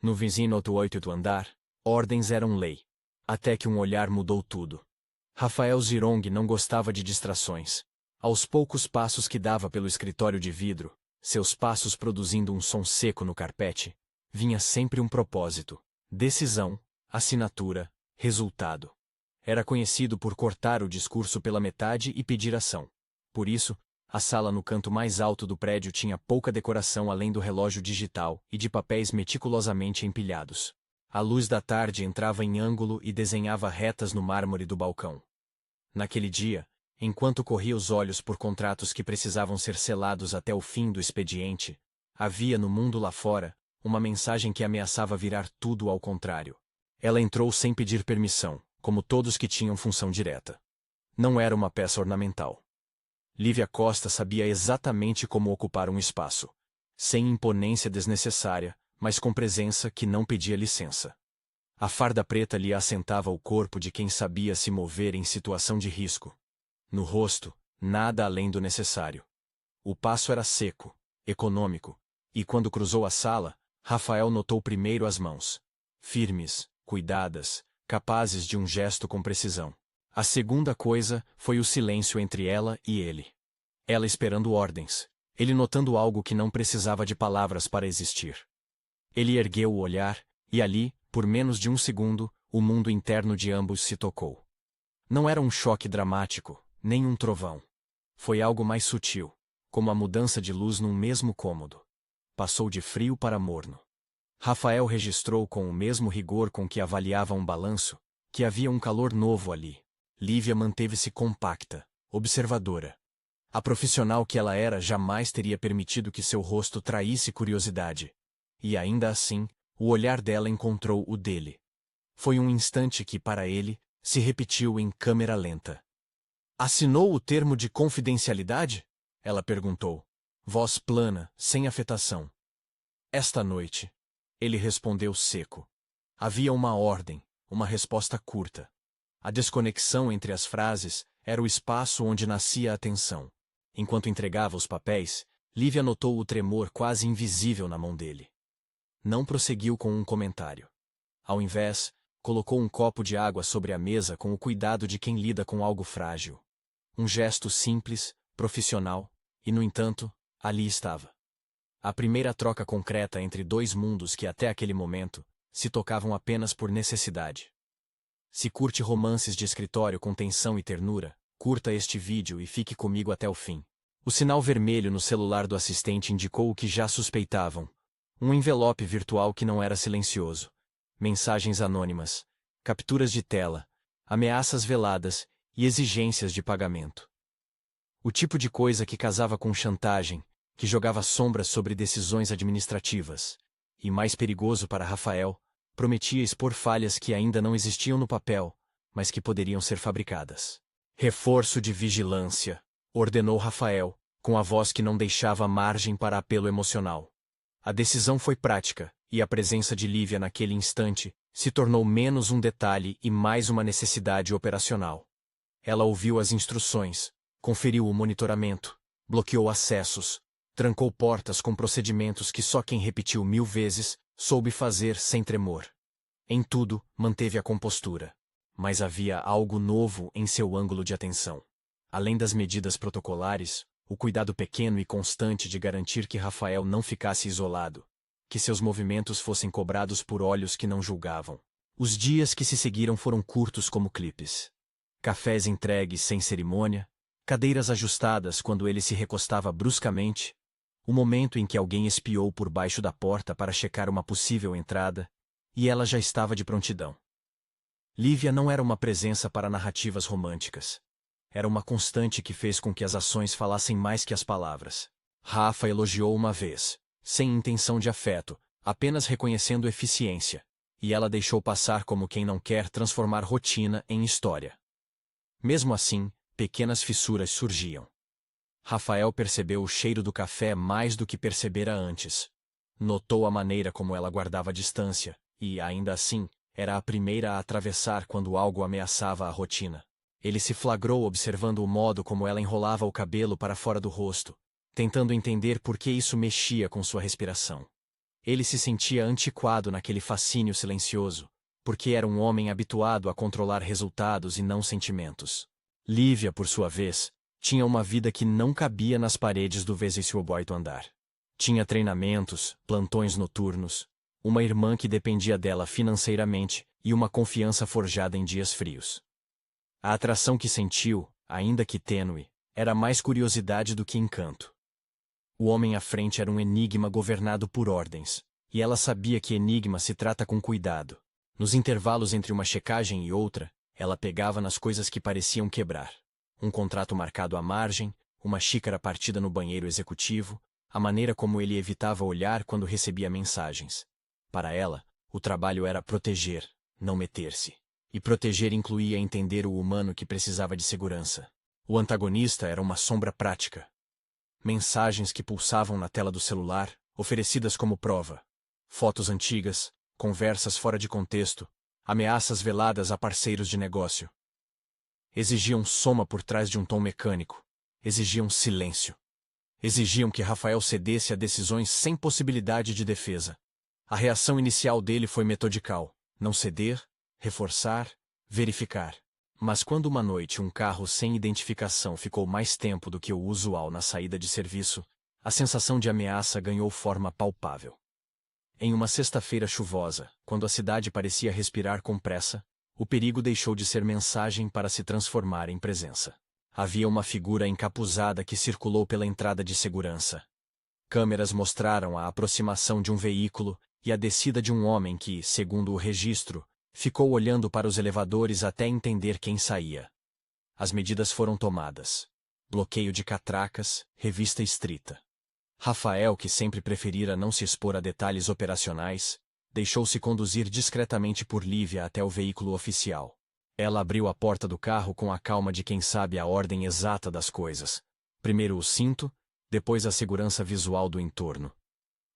No vizinho do 8º andar, ordens eram lei. Até que um olhar mudou tudo. Rafael Zirong não gostava de distrações. Aos poucos passos que dava pelo escritório de vidro, seus passos produzindo um som seco no carpete, vinha sempre um propósito, decisão, assinatura, resultado. Era conhecido por cortar o discurso pela metade e pedir ação. Por isso, a sala no canto mais alto do prédio tinha pouca decoração além do relógio digital e de papéis meticulosamente empilhados. A luz da tarde entrava em ângulo e desenhava retas no mármore do balcão. Naquele dia, enquanto corria os olhos por contratos que precisavam ser selados até o fim do expediente, havia no mundo lá fora uma mensagem que ameaçava virar tudo ao contrário. Ela entrou sem pedir permissão, como todos que tinham função direta. Não era uma peça ornamental. Lívia Costa sabia exatamente como ocupar um espaço, sem imponência desnecessária, mas com presença que não pedia licença. A farda preta lhe assentava o corpo de quem sabia se mover em situação de risco. No rosto, nada além do necessário. O passo era seco, econômico, e quando cruzou a sala, Rafael notou primeiro as mãos. Firmes, cuidadas, capazes de um gesto com precisão. A segunda coisa foi o silêncio entre ela e ele. Ela esperando ordens, ele notando algo que não precisava de palavras para existir. Ele ergueu o olhar, e ali, por menos de um segundo, o mundo interno de ambos se tocou. Não era um choque dramático, nem um trovão. Foi algo mais sutil, como a mudança de luz num mesmo cômodo. Passou de frio para morno. Rafael registrou com o mesmo rigor com que avaliava um balanço, que havia um calor novo ali. Lívia manteve-se compacta, observadora. A profissional que ela era jamais teria permitido que seu rosto traísse curiosidade. E ainda assim, o olhar dela encontrou o dele. Foi um instante que, para ele, se repetiu em câmera lenta. "Assinou o termo de confidencialidade?" ela perguntou. Voz plana, sem afetação. "Esta noite." Ele respondeu seco. Havia uma ordem, uma resposta curta. A desconexão entre as frases era o espaço onde nascia a tensão. Enquanto entregava os papéis, Lívia notou o tremor quase invisível na mão dele. Não prosseguiu com um comentário. Ao invés, colocou um copo de água sobre a mesa com o cuidado de quem lida com algo frágil. Um gesto simples, profissional, e, no entanto, ali estava. A primeira troca concreta entre dois mundos que até aquele momento se tocavam apenas por necessidade. Se curte romances de escritório com tensão e ternura, curta este vídeo e fique comigo até o fim. O sinal vermelho no celular do assistente indicou o que já suspeitavam. Um envelope virtual que não era silencioso. Mensagens anônimas, capturas de tela, ameaças veladas e exigências de pagamento. O tipo de coisa que casava com chantagem, que jogava sombras sobre decisões administrativas. E mais perigoso para Rafael, prometia expor falhas que ainda não existiam no papel, mas que poderiam ser fabricadas. "Reforço de vigilância", ordenou Rafael, com a voz que não deixava margem para apelo emocional. A decisão foi prática, e a presença de Lívia naquele instante se tornou menos um detalhe e mais uma necessidade operacional. Ela ouviu as instruções, conferiu o monitoramento, bloqueou acessos, trancou portas com procedimentos que só quem repetiu 1000 vezes soube fazer sem tremor. Em tudo, manteve a compostura. Mas havia algo novo em seu ângulo de atenção. Além das medidas protocolares, o cuidado pequeno e constante de garantir que Rafael não ficasse isolado, que seus movimentos fossem cobrados por olhos que não julgavam. Os dias que se seguiram foram curtos como clipes. Cafés entregues sem cerimônia, cadeiras ajustadas quando ele se recostava bruscamente, o momento em que alguém espiou por baixo da porta para checar uma possível entrada, e ela já estava de prontidão. Lívia não era uma presença para narrativas românticas. Era uma constante que fez com que as ações falassem mais que as palavras. Rafa elogiou uma vez, sem intenção de afeto, apenas reconhecendo eficiência, e ela deixou passar como quem não quer transformar rotina em história. Mesmo assim, pequenas fissuras surgiam. Rafael percebeu o cheiro do café mais do que percebera antes. Notou a maneira como ela guardava distância, e, ainda assim, era a primeira a atravessar quando algo ameaçava a rotina. Ele se flagrou observando o modo como ela enrolava o cabelo para fora do rosto, tentando entender por que isso mexia com sua respiração. Ele se sentia antiquado naquele fascínio silencioso, porque era um homem habituado a controlar resultados e não sentimentos. Lívia, por sua vez, tinha uma vida que não cabia nas paredes do 28º andar. Tinha treinamentos, plantões noturnos, uma irmã que dependia dela financeiramente e uma confiança forjada em dias frios. A atração que sentiu, ainda que tênue, era mais curiosidade do que encanto. O homem à frente era um enigma governado por ordens, e ela sabia que enigma se trata com cuidado. Nos intervalos entre uma checagem e outra, ela pegava nas coisas que pareciam quebrar. Um contrato marcado à margem, uma xícara partida no banheiro executivo, a maneira como ele evitava olhar quando recebia mensagens. Para ela, o trabalho era proteger, não meter-se. E proteger incluía entender o humano que precisava de segurança. O antagonista era uma sombra prática. Mensagens que pulsavam na tela do celular, oferecidas como prova. Fotos antigas, conversas fora de contexto, ameaças veladas a parceiros de negócio. Exigiam soma por trás de um tom mecânico. Exigiam silêncio. Exigiam que Rafael cedesse a decisões sem possibilidade de defesa. A reação inicial dele foi metodical: não ceder, reforçar, verificar. Mas quando uma noite um carro sem identificação ficou mais tempo do que o usual na saída de serviço, a sensação de ameaça ganhou forma palpável. Em uma sexta-feira chuvosa, quando a cidade parecia respirar com pressa, o perigo deixou de ser mensagem para se transformar em presença. Havia uma figura encapuzada que circulou pela entrada de segurança. Câmeras mostraram a aproximação de um veículo e a descida de um homem que, segundo o registro, ficou olhando para os elevadores até entender quem saía. As medidas foram tomadas. Bloqueio de catracas, revista estrita. Rafael, que sempre preferira não se expor a detalhes operacionais, deixou-se conduzir discretamente por Lívia até o veículo oficial. Ela abriu a porta do carro com a calma de quem sabe a ordem exata das coisas. Primeiro o cinto, depois a segurança visual do entorno.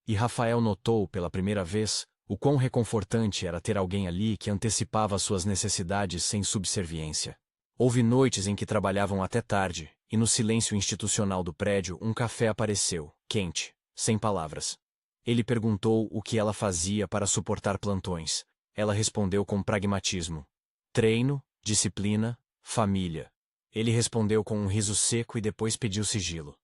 E Rafael notou, pela primeira vez, o quão reconfortante era ter alguém ali que antecipava suas necessidades sem subserviência. Houve noites em que trabalhavam até tarde, e no silêncio institucional do prédio um café apareceu, quente, sem palavras. Ele perguntou o que ela fazia para suportar plantões. Ela respondeu com pragmatismo: treino, disciplina, família. Ele respondeu com um riso seco e depois pediu sigilo.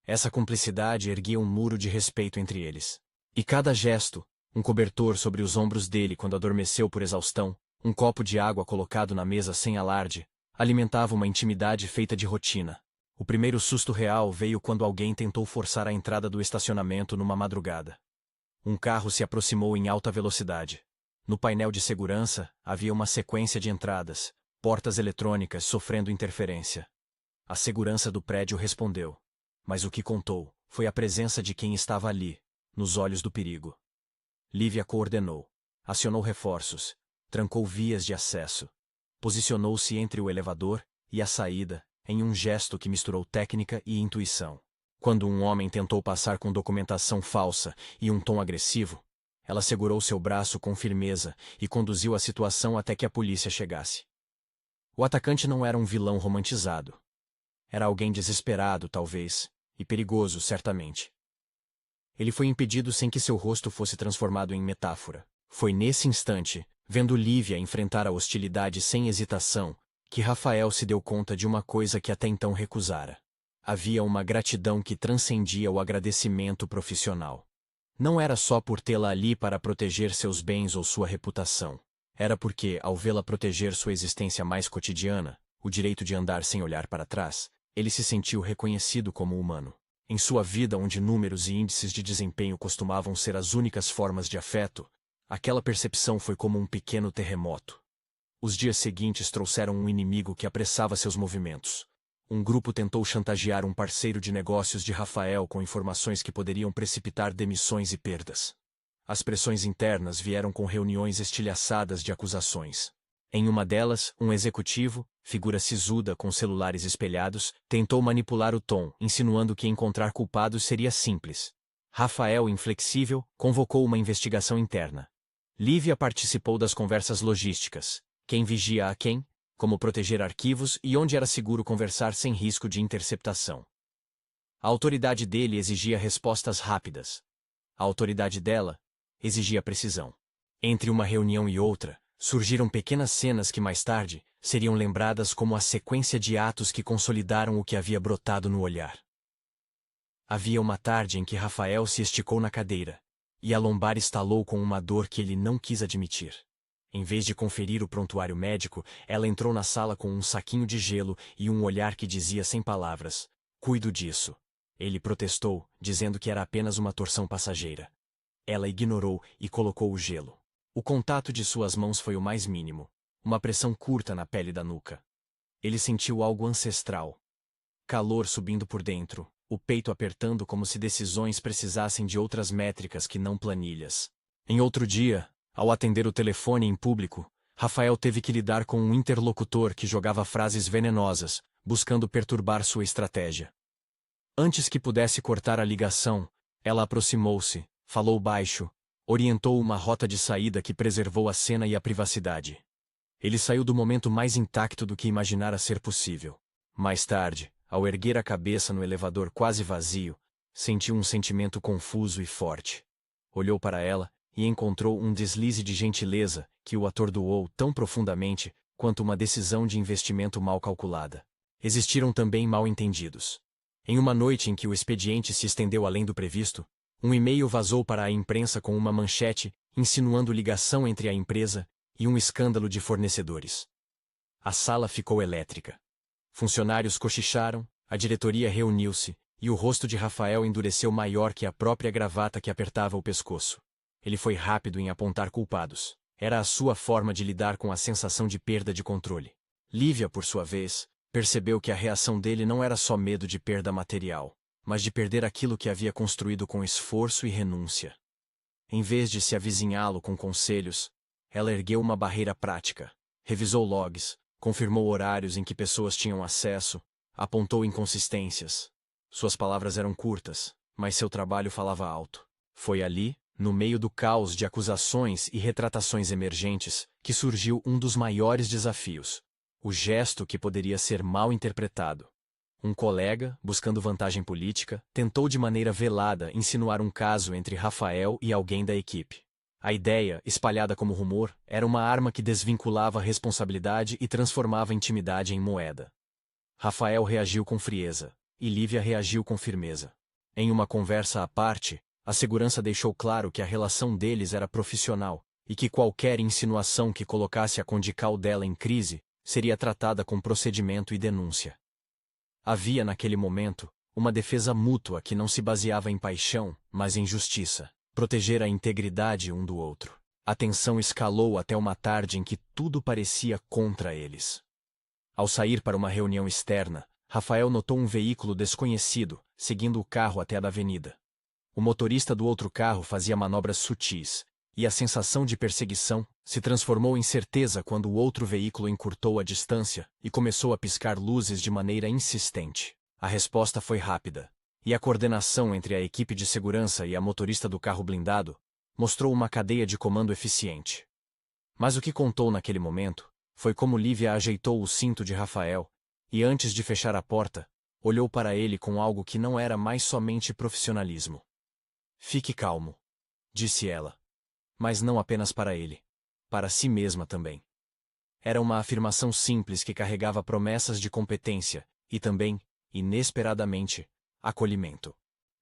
Essa cumplicidade erguia um muro de respeito entre eles. E cada gesto, um cobertor sobre os ombros dele quando adormeceu por exaustão, um copo de água colocado na mesa sem alarde, alimentava uma intimidade feita de rotina. O primeiro susto real veio quando alguém tentou forçar a entrada do estacionamento numa madrugada. Um carro se aproximou em alta velocidade. No painel de segurança, havia uma sequência de entradas, portas eletrônicas sofrendo interferência. A segurança do prédio respondeu. Mas o que contou foi a presença de quem estava ali, nos olhos do perigo. Lívia coordenou, acionou reforços, trancou vias de acesso, posicionou-se entre o elevador e a saída, em um gesto que misturou técnica e intuição. Quando um homem tentou passar com documentação falsa e um tom agressivo, ela segurou seu braço com firmeza e conduziu a situação até que a polícia chegasse. O atacante não era um vilão romantizado. Era alguém desesperado, talvez, e perigoso, certamente. Ele foi impedido sem que seu rosto fosse transformado em metáfora. Foi nesse instante, vendo Lívia enfrentar a hostilidade sem hesitação, que Rafael se deu conta de uma coisa que até então recusara. Havia uma gratidão que transcendia o agradecimento profissional. Não era só por tê-la ali para proteger seus bens ou sua reputação. Era porque, ao vê-la proteger sua existência mais cotidiana, o direito de andar sem olhar para trás, ele se sentiu reconhecido como humano. Em sua vida onde números e índices de desempenho costumavam ser as únicas formas de afeto, aquela percepção foi como um pequeno terremoto. Os dias seguintes trouxeram um inimigo que apressava seus movimentos. Um grupo tentou chantagear um parceiro de negócios de Rafael com informações que poderiam precipitar demissões e perdas. As pressões internas vieram com reuniões estilhaçadas de acusações. Em uma delas, um executivo, figura sisuda com celulares espelhados, tentou manipular o tom, insinuando que encontrar culpados seria simples. Rafael, inflexível, convocou uma investigação interna. Lívia participou das conversas logísticas. Quem vigia a quem, como proteger arquivos e onde era seguro conversar sem risco de interceptação. A autoridade dele exigia respostas rápidas. A autoridade dela, exigia precisão. Entre uma reunião e outra, surgiram pequenas cenas que mais tarde seriam lembradas como a sequência de atos que consolidaram o que havia brotado no olhar. Havia uma tarde em que Rafael se esticou na cadeira, e a lombar estalou com uma dor que ele não quis admitir. Em vez de conferir o prontuário médico, ela entrou na sala com um saquinho de gelo e um olhar que dizia sem palavras: "Cuido disso." Ele protestou, dizendo que era apenas uma torção passageira. Ela ignorou e colocou o gelo. O contato de suas mãos foi o mais mínimo, uma pressão curta na pele da nuca. Ele sentiu algo ancestral. Calor subindo por dentro, o peito apertando como se decisões precisassem de outras métricas que não planilhas. Em outro dia, ao atender o telefone em público, Rafael teve que lidar com um interlocutor que jogava frases venenosas, buscando perturbar sua estratégia. Antes que pudesse cortar a ligação, ela aproximou-se, falou baixo, orientou uma rota de saída que preservou a cena e a privacidade. Ele saiu do momento mais intacto do que imaginara ser possível. Mais tarde, ao erguer a cabeça no elevador quase vazio, sentiu um sentimento confuso e forte. Olhou para ela e encontrou um deslize de gentileza que o atordoou tão profundamente quanto uma decisão de investimento mal calculada. Existiram também mal-entendidos. Em uma noite em que o expediente se estendeu além do previsto, um e-mail vazou para a imprensa com uma manchete insinuando ligação entre a empresa e um escândalo de fornecedores. A sala ficou elétrica. Funcionários cochicharam, a diretoria reuniu-se, e o rosto de Rafael endureceu maior que a própria gravata que apertava o pescoço. Ele foi rápido em apontar culpados. Era a sua forma de lidar com a sensação de perda de controle. Lívia, por sua vez, percebeu que a reação dele não era só medo de perda material, mas de perder aquilo que havia construído com esforço e renúncia. Em vez de se avizinhá-lo com conselhos, ela ergueu uma barreira prática, revisou logs, confirmou horários em que pessoas tinham acesso, apontou inconsistências. Suas palavras eram curtas, mas seu trabalho falava alto. Foi ali, no meio do caos de acusações e retratações emergentes, que surgiu um dos maiores desafios. O gesto que poderia ser mal interpretado. Um colega, buscando vantagem política, tentou de maneira velada insinuar um caso entre Rafael e alguém da equipe. A ideia, espalhada como rumor, era uma arma que desvinculava a responsabilidade e transformava a intimidade em moeda. Rafael reagiu com frieza, e Lívia reagiu com firmeza. Em uma conversa à parte, a segurança deixou claro que a relação deles era profissional, e que qualquer insinuação que colocasse a condical dela em crise seria tratada com procedimento e denúncia. Havia naquele momento uma defesa mútua que não se baseava em paixão, mas em justiça. Proteger a integridade um do outro. A tensão escalou até uma tarde em que tudo parecia contra eles. Ao sair para uma reunião externa, Rafael notou um veículo desconhecido, seguindo o carro até a avenida. O motorista do outro carro fazia manobras sutis, e a sensação de perseguição se transformou em certeza quando o outro veículo encurtou a distância e começou a piscar luzes de maneira insistente. A resposta foi rápida, e a coordenação entre a equipe de segurança e a motorista do carro blindado mostrou uma cadeia de comando eficiente. Mas o que contou naquele momento foi como Lívia ajeitou o cinto de Rafael e, antes de fechar a porta, olhou para ele com algo que não era mais somente profissionalismo. "Fique calmo", disse ela. Mas não apenas para ele. Para si mesma também. Era uma afirmação simples que carregava promessas de competência e também, inesperadamente, acolhimento.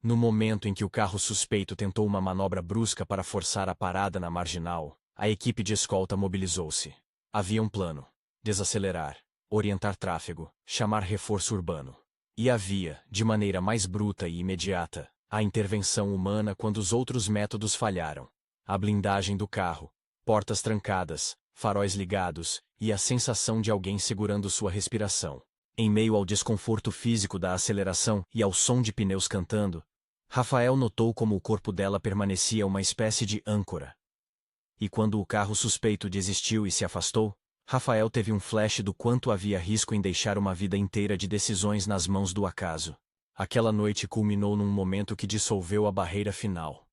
No momento em que o carro suspeito tentou uma manobra brusca para forçar a parada na marginal, a equipe de escolta mobilizou-se. Havia um plano: desacelerar, orientar tráfego, chamar reforço urbano. E havia, de maneira mais bruta e imediata, a intervenção humana quando os outros métodos falharam. A blindagem do carro, portas trancadas, faróis ligados, e a sensação de alguém segurando sua respiração. Em meio ao desconforto físico da aceleração e ao som de pneus cantando, Rafael notou como o corpo dela permanecia uma espécie de âncora. E quando o carro suspeito desistiu e se afastou, Rafael teve um flash do quanto havia risco em deixar uma vida inteira de decisões nas mãos do acaso. Aquela noite culminou num momento que dissolveu a barreira final.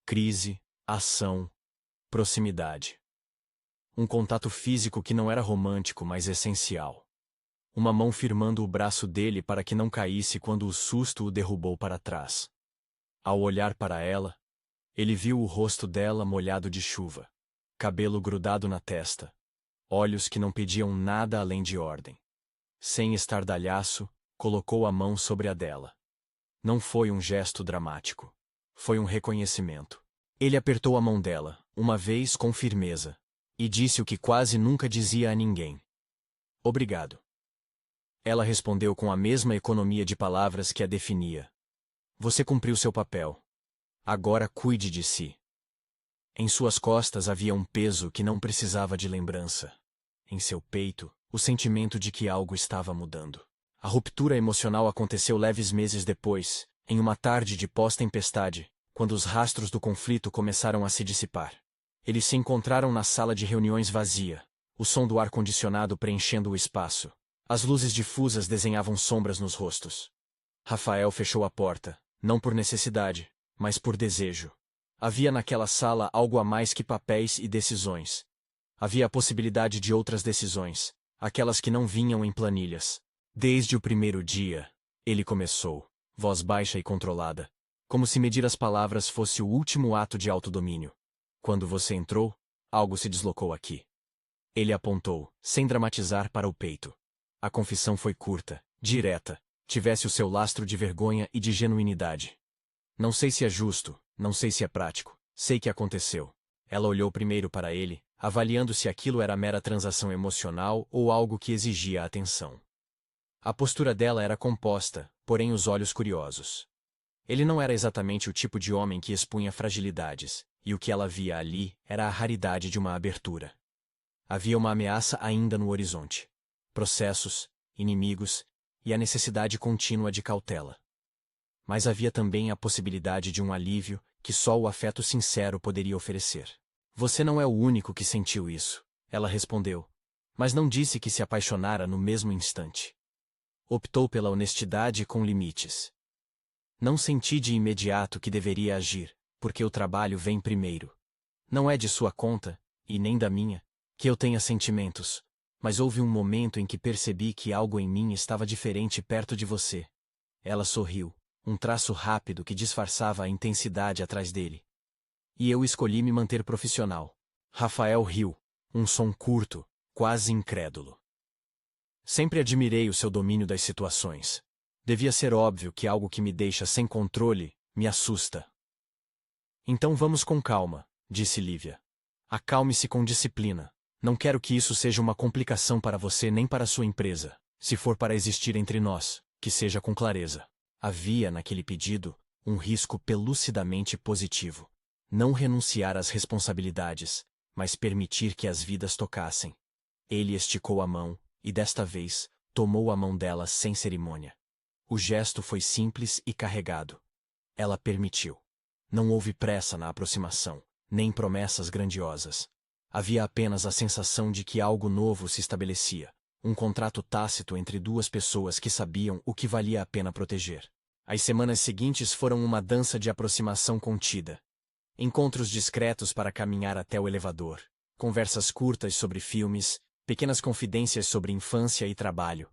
Crise, ação, proximidade. Um contato físico que não era romântico, mas essencial. Uma mão firmando o braço dele para que não caísse quando o susto o derrubou para trás. Ao olhar para ela, Ele viu o rosto dela molhado de chuva, cabelo grudado na testa, olhos que não pediam nada além de ordem. Sem estardalhaço, colocou a mão sobre a dela. Não foi um gesto dramático. Foi um reconhecimento. Ele apertou a mão dela, uma vez com firmeza, e disse o que quase nunca dizia a ninguém. Obrigado. Ela respondeu com a mesma economia de palavras que a definia. Você cumpriu seu papel. Agora cuide de si. Em suas costas havia um peso que não precisava de lembrança. Em seu peito, o sentimento de que algo estava mudando. A ruptura emocional aconteceu leves meses depois, em uma tarde de pós-tempestade, quando os rastros do conflito começaram a se dissipar. Eles se encontraram na sala de reuniões vazia, o som do ar-condicionado preenchendo o espaço. As luzes difusas desenhavam sombras nos rostos. Rafael fechou a porta, não por necessidade, mas por desejo. Havia naquela sala algo a mais que papéis e decisões. Havia a possibilidade de outras decisões, aquelas que não vinham em planilhas. Desde o primeiro dia, ele começou, voz baixa e controlada, como se medir as palavras fosse o último ato de autodomínio. Quando você entrou, algo se deslocou aqui. Ele apontou, sem dramatizar, para o peito. A confissão foi curta, direta, tivesse o seu lastro de vergonha e de genuinidade. Não sei se é justo, não sei se é prático, sei que aconteceu. Ela olhou primeiro para ele, avaliando se aquilo era mera transação emocional ou algo que exigia atenção. A postura dela era composta, porém os olhos curiosos. Ele não era exatamente o tipo de homem que expunha fragilidades, e o que ela via ali era a raridade de uma abertura. Havia uma ameaça ainda no horizonte. Processos, inimigos, e a necessidade contínua de cautela. Mas havia também a possibilidade de um alívio que só o afeto sincero poderia oferecer. Você não é o único que sentiu isso, ela respondeu, mas não disse que se apaixonara no mesmo instante. Optou pela honestidade com limites. Não senti de imediato que deveria agir, porque o trabalho vem primeiro. Não é de sua conta, e nem da minha, que eu tenha sentimentos, mas houve um momento em que percebi que algo em mim estava diferente perto de você. Ela sorriu, um traço rápido que disfarçava a intensidade atrás dele. E eu escolhi me manter profissional. Rafael riu, um som curto, quase incrédulo. Sempre admirei o seu domínio das situações. Devia ser óbvio que algo que me deixa sem controle me assusta. Então vamos com calma, disse Lívia. Acalme-se com disciplina. Não quero que isso seja uma complicação para você nem para sua empresa. Se for para existir entre nós, que seja com clareza. Havia naquele pedido um risco pelucidamente positivo. Não renunciar às responsabilidades, mas permitir que as vidas tocassem. Ele esticou a mão, e desta vez, tomou a mão dela sem cerimônia. O gesto foi simples e carregado. Ela permitiu. Não houve pressa na aproximação, nem promessas grandiosas. Havia apenas a sensação de que algo novo se estabelecia, um contrato tácito entre duas pessoas que sabiam o que valia a pena proteger. As semanas seguintes foram uma dança de aproximação contida. Encontros discretos para caminhar até o elevador, conversas curtas sobre filmes, pequenas confidências sobre infância e trabalho.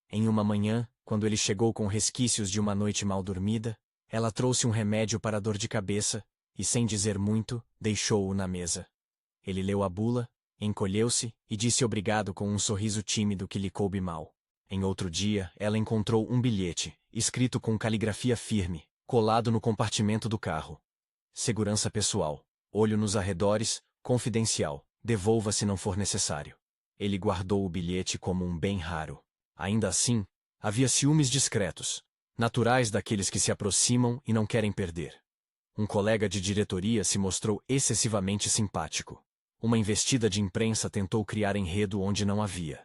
Em uma manhã, quando ele chegou com resquícios de uma noite mal dormida, ela trouxe um remédio para a dor de cabeça, e sem dizer muito, deixou-o na mesa. Ele leu a bula, encolheu-se e disse obrigado com um sorriso tímido que lhe coube mal. Em outro dia, ela encontrou um bilhete, escrito com caligrafia firme, colado no compartimento do carro. Segurança pessoal. Olho nos arredores, confidencial. Devolva se não for necessário. Ele guardou o bilhete como um bem raro. Ainda assim, havia ciúmes discretos, naturais daqueles que se aproximam e não querem perder. Um colega de diretoria se mostrou excessivamente simpático. Uma investida de imprensa tentou criar enredo onde não havia.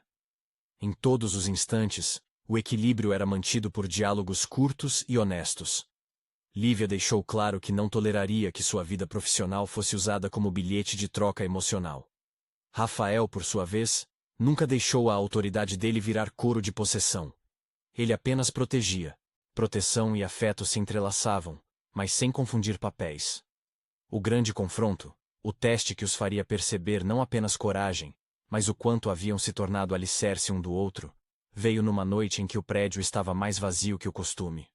Em todos os instantes, o equilíbrio era mantido por diálogos curtos e honestos. Lívia deixou claro que não toleraria que sua vida profissional fosse usada como bilhete de troca emocional. Rafael, por sua vez, nunca deixou a autoridade dele virar coro de possessão. Ele apenas protegia. Proteção e afeto se entrelaçavam, mas sem confundir papéis. O grande confronto, o teste que os faria perceber não apenas coragem, mas o quanto haviam se tornado alicerce um do outro, veio numa noite em que o prédio estava mais vazio que o costume.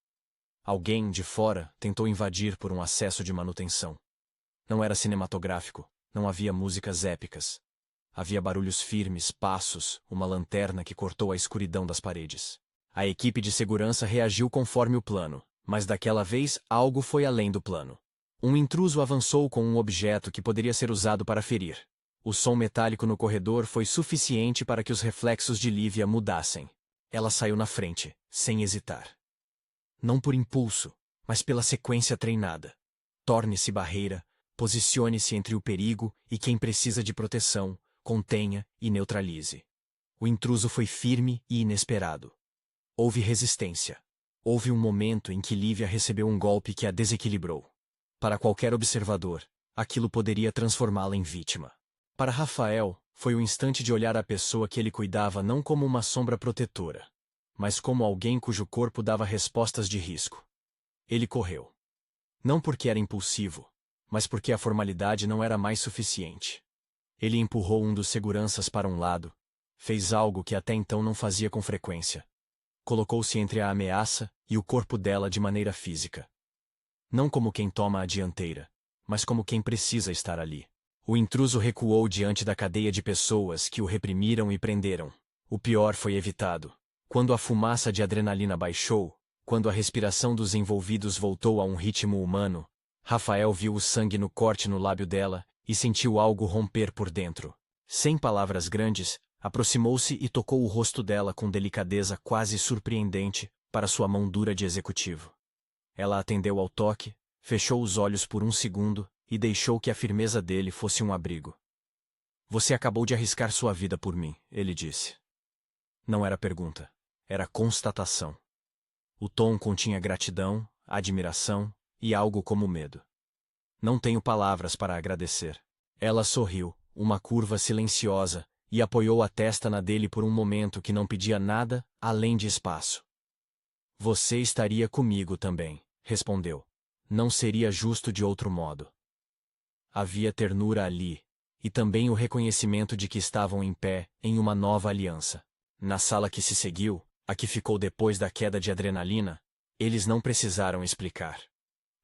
Alguém, de fora, tentou invadir por um acesso de manutenção. Não era cinematográfico, não havia músicas épicas. Havia barulhos firmes, passos, uma lanterna que cortou a escuridão das paredes. A equipe de segurança reagiu conforme o plano, mas daquela vez algo foi além do plano. Um intruso avançou com um objeto que poderia ser usado para ferir. O som metálico no corredor foi suficiente para que os reflexos de Lívia mudassem. Ela saiu na frente, sem hesitar. Não por impulso, mas pela sequência treinada. Torne-se barreira, posicione-se entre o perigo e quem precisa de proteção, contenha e neutralize. O intruso foi firme e inesperado. Houve resistência. Houve um momento em que Lívia recebeu um golpe que a desequilibrou. Para qualquer observador, aquilo poderia transformá-la em vítima. Para Rafael, foi o instante de olhar a pessoa que ele cuidava não como uma sombra protetora, mas como alguém cujo corpo dava respostas de risco. Ele correu. Não porque era impulsivo, mas porque a formalidade não era mais suficiente. Ele empurrou um dos seguranças para um lado, fez algo que até então não fazia com frequência. Colocou-se entre a ameaça e o corpo dela de maneira física. Não como quem toma a dianteira, mas como quem precisa estar ali. O intruso recuou diante da cadeia de pessoas que o reprimiram e prenderam. O pior foi evitado. Quando a fumaça de adrenalina baixou, quando a respiração dos envolvidos voltou a um ritmo humano, Rafael viu o sangue no corte no lábio dela e sentiu algo romper por dentro. Sem palavras grandes, aproximou-se e tocou o rosto dela com delicadeza quase surpreendente para sua mão dura de executivo. Ela atendeu ao toque, fechou os olhos por um segundo e deixou que a firmeza dele fosse um abrigo. Você acabou de arriscar sua vida por mim, ele disse. Não era pergunta, era constatação. O tom continha gratidão, admiração e algo como medo. Não tenho palavras para agradecer. Ela sorriu, uma curva silenciosa, e apoiou a testa na dele por um momento que não pedia nada além de espaço. Você estaria comigo também, respondeu. Não seria justo de outro modo. Havia ternura ali, e também o reconhecimento de que estavam em pé em uma nova aliança. Na sala que se seguiu, a que ficou depois da queda de adrenalina, eles não precisaram explicar.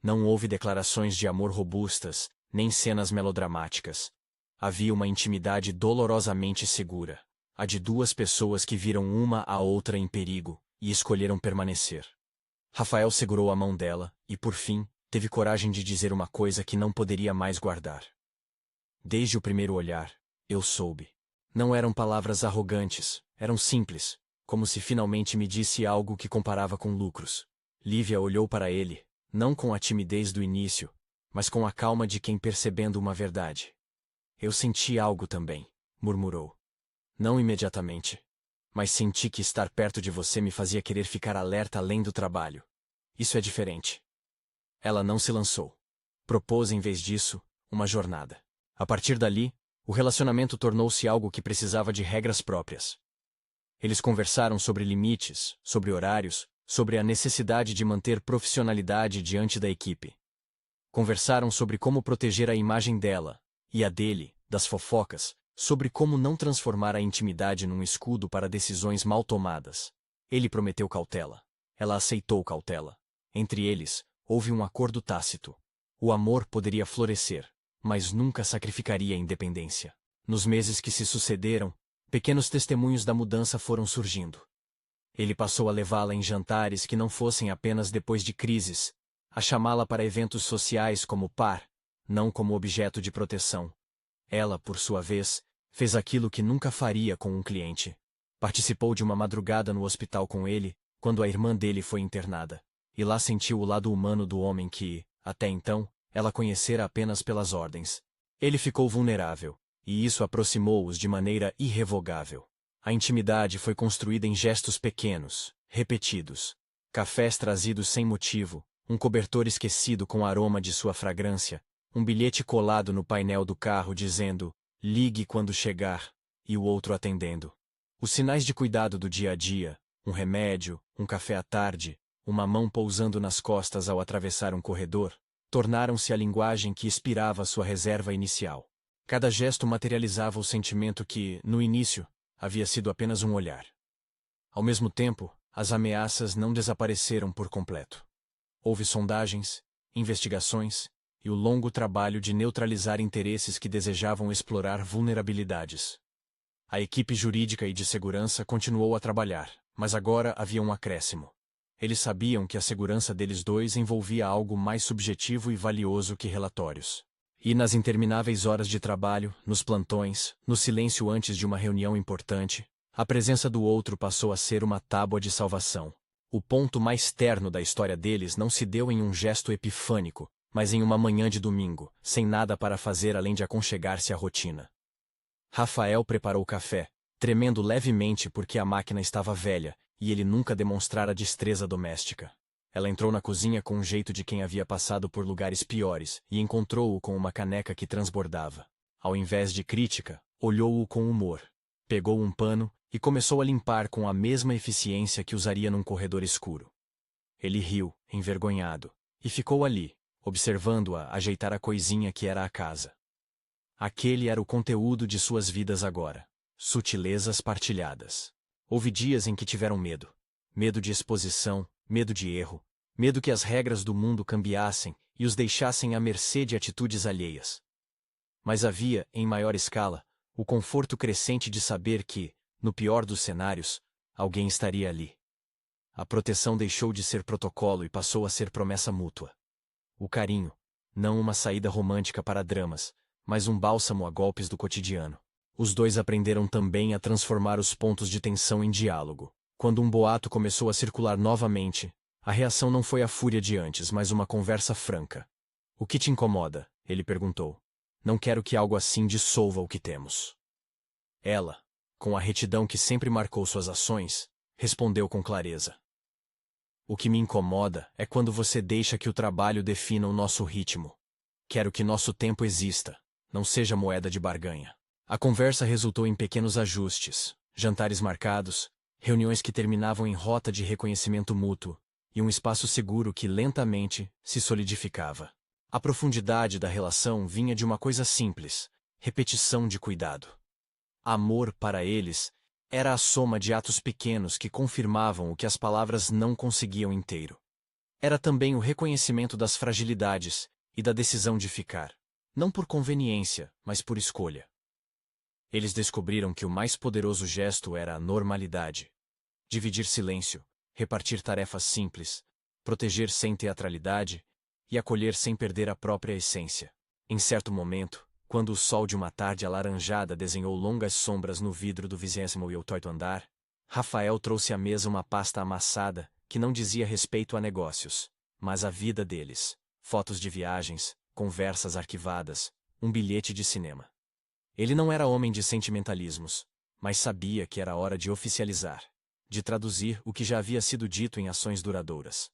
Não houve declarações de amor robustas, nem cenas melodramáticas. Havia uma intimidade dolorosamente segura, a de duas pessoas que viram uma a outra em perigo e escolheram permanecer. Rafael segurou a mão dela e, por fim, teve coragem de dizer uma coisa que não poderia mais guardar. Desde o primeiro olhar, eu soube. Não eram palavras arrogantes, eram simples, como se finalmente me disse algo que comparava com lucros. Lívia olhou para ele, não com a timidez do início, mas com a calma de quem percebendo uma verdade. Eu senti algo também, murmurou. Não imediatamente. Mas senti que estar perto de você me fazia querer ficar alerta além do trabalho. Isso é diferente. Ela não se lançou. Propôs, em vez disso, uma jornada. A partir dali, o relacionamento tornou-se algo que precisava de regras próprias. Eles conversaram sobre limites, sobre horários, sobre a necessidade de manter profissionalidade diante da equipe. Conversaram sobre como proteger a imagem dela, e a dele, das fofocas, sobre como não transformar a intimidade num escudo para decisões mal tomadas. Ele prometeu cautela. Ela aceitou cautela. Entre eles, houve um acordo tácito. O amor poderia florescer, mas nunca sacrificaria a independência. Nos meses que se sucederam, pequenos testemunhos da mudança foram surgindo. Ele passou a levá-la em jantares que não fossem apenas depois de crises, a chamá-la para eventos sociais como par, não como objeto de proteção. Ela, por sua vez, fez aquilo que nunca faria com um cliente. Participou de uma madrugada no hospital com ele, quando a irmã dele foi internada. E lá sentiu o lado humano do homem que, até então, ela conhecera apenas pelas ordens. Ele ficou vulnerável, e isso aproximou-os de maneira irrevogável. A intimidade foi construída em gestos pequenos, repetidos. Cafés trazidos sem motivo, um cobertor esquecido com o aroma de sua fragrância, um bilhete colado no painel do carro dizendo, ligue quando chegar, e o outro atendendo. Os sinais de cuidado do dia a dia, um remédio, um café à tarde, uma mão pousando nas costas ao atravessar um corredor, tornaram-se a linguagem que inspirava sua reserva inicial. Cada gesto materializava o sentimento que, no início, havia sido apenas um olhar. Ao mesmo tempo, as ameaças não desapareceram por completo. Houve sondagens, investigações, e o longo trabalho de neutralizar interesses que desejavam explorar vulnerabilidades. A equipe jurídica e de segurança continuou a trabalhar, mas agora havia um acréscimo. Eles sabiam que a segurança deles dois envolvia algo mais subjetivo e valioso que relatórios. E nas intermináveis horas de trabalho, nos plantões, no silêncio antes de uma reunião importante, a presença do outro passou a ser uma tábua de salvação. O ponto mais terno da história deles não se deu em um gesto epifânico, mas em uma manhã de domingo, sem nada para fazer além de aconchegar-se à rotina. Rafael preparou o café, tremendo levemente porque a máquina estava velha, e ele nunca demonstrara destreza doméstica. Ela entrou na cozinha com um jeito de quem havia passado por lugares piores e encontrou-o com uma caneca que transbordava. Ao invés de crítica, olhou-o com humor. Pegou um pano e começou a limpar com a mesma eficiência que usaria num corredor escuro. Ele riu, envergonhado, e ficou ali, observando-a ajeitar a coisinha que era a casa. Aquele era o conteúdo de suas vidas agora. Sutilezas partilhadas. Houve dias em que tiveram medo. Medo de exposição, medo de erro, medo que as regras do mundo cambiassem e os deixassem à mercê de atitudes alheias. Mas havia, em maior escala, o conforto crescente de saber que, no pior dos cenários, alguém estaria ali. A proteção deixou de ser protocolo e passou a ser promessa mútua. O carinho, não uma saída romântica para dramas, mas um bálsamo a golpes do cotidiano. Os dois aprenderam também a transformar os pontos de tensão em diálogo. Quando um boato começou a circular novamente, a reação não foi a fúria de antes, mas uma conversa franca. "O que te incomoda?" ele perguntou. "Não quero que algo assim dissolva o que temos." Ela, com a retidão que sempre marcou suas ações, respondeu com clareza. "O que me incomoda é quando você deixa que o trabalho defina o nosso ritmo. Quero que nosso tempo exista, não seja moeda de barganha." A conversa resultou em pequenos ajustes, jantares marcados, reuniões que terminavam em rota de reconhecimento mútuo, e um espaço seguro que lentamente se solidificava. A profundidade da relação vinha de uma coisa simples: repetição de cuidado. Amor, para eles, era a soma de atos pequenos que confirmavam o que as palavras não conseguiam inteiro. Era também o reconhecimento das fragilidades e da decisão de ficar, não por conveniência, mas por escolha. Eles descobriram que o mais poderoso gesto era a normalidade. Dividir silêncio, repartir tarefas simples, proteger sem teatralidade e acolher sem perder a própria essência. Em certo momento, quando o sol de uma tarde alaranjada desenhou longas sombras no vidro do 28º andar, Rafael trouxe à mesa uma pasta amassada que não dizia respeito a negócios, mas à vida deles. Fotos de viagens, conversas arquivadas, um bilhete de cinema. Ele não era homem de sentimentalismos, mas sabia que era hora de oficializar, de traduzir o que já havia sido dito em ações duradouras.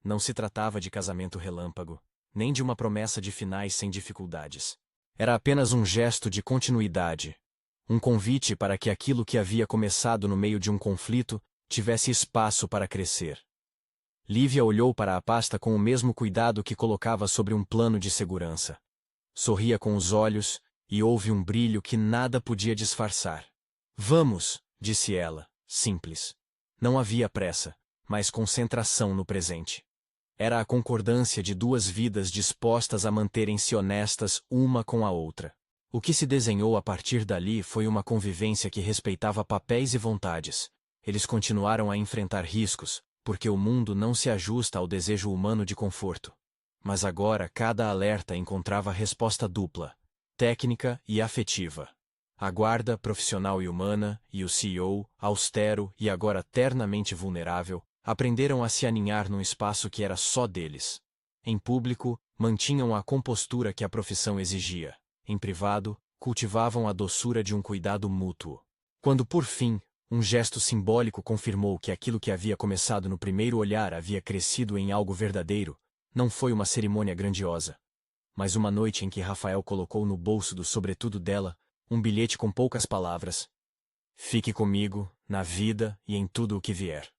Não se tratava de casamento relâmpago, nem de uma promessa de finais sem dificuldades. Era apenas um gesto de continuidade, um convite para que aquilo que havia começado no meio de um conflito tivesse espaço para crescer. Lívia olhou para a pasta com o mesmo cuidado que colocava sobre um plano de segurança. Sorria com os olhos, e houve um brilho que nada podia disfarçar. "Vamos", disse ela, simples. Não havia pressa, mas concentração no presente. Era a concordância de duas vidas dispostas a manterem-se honestas uma com a outra. O que se desenhou a partir dali foi uma convivência que respeitava papéis e vontades. Eles continuaram a enfrentar riscos, porque o mundo não se ajusta ao desejo humano de conforto. Mas agora cada alerta encontrava resposta dupla: técnica e afetiva. A guarda profissional e humana, e o CEO, austero e agora ternamente vulnerável, aprenderam a se aninhar num espaço que era só deles. Em público, mantinham a compostura que a profissão exigia. Em privado, cultivavam a doçura de um cuidado mútuo. Quando, por fim, um gesto simbólico confirmou que aquilo que havia começado no primeiro olhar havia crescido em algo verdadeiro, não foi uma cerimônia grandiosa, mas uma noite em que Rafael colocou no bolso do sobretudo dela um bilhete com poucas palavras: "Fique comigo, na vida e em tudo o que vier."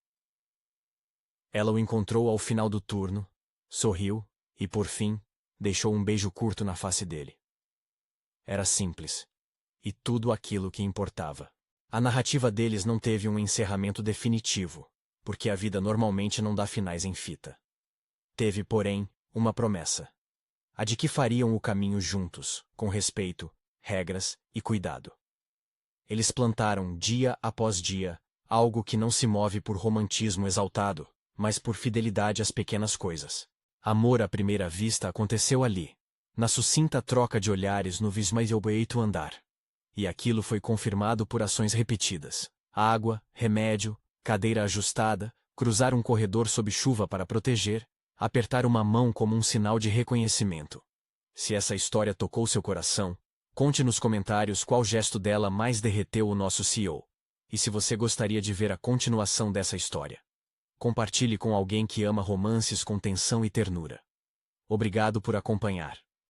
Ela o encontrou ao final do turno, sorriu e, por fim, deixou um beijo curto na face dele. Era simples. E tudo aquilo que importava. A narrativa deles não teve um encerramento definitivo, porque a vida normalmente não dá finais em fita. Teve, porém, uma promessa. a de que fariam o caminho juntos, com respeito, regras e cuidado. Eles plantaram, dia após dia, algo que não se move por romantismo exaltado, mas por fidelidade às pequenas coisas. Amor à primeira vista aconteceu ali, na sucinta troca de olhares no 28º andar. E aquilo foi confirmado por ações repetidas. Água, remédio, cadeira ajustada, cruzar um corredor sob chuva para proteger, apertar uma mão como um sinal de reconhecimento. Se essa história tocou seu coração, conte nos comentários qual gesto dela mais derreteu o nosso CEO. E se você gostaria de ver a continuação dessa história, compartilhe com alguém que ama romances com tensão e ternura. Obrigado por acompanhar.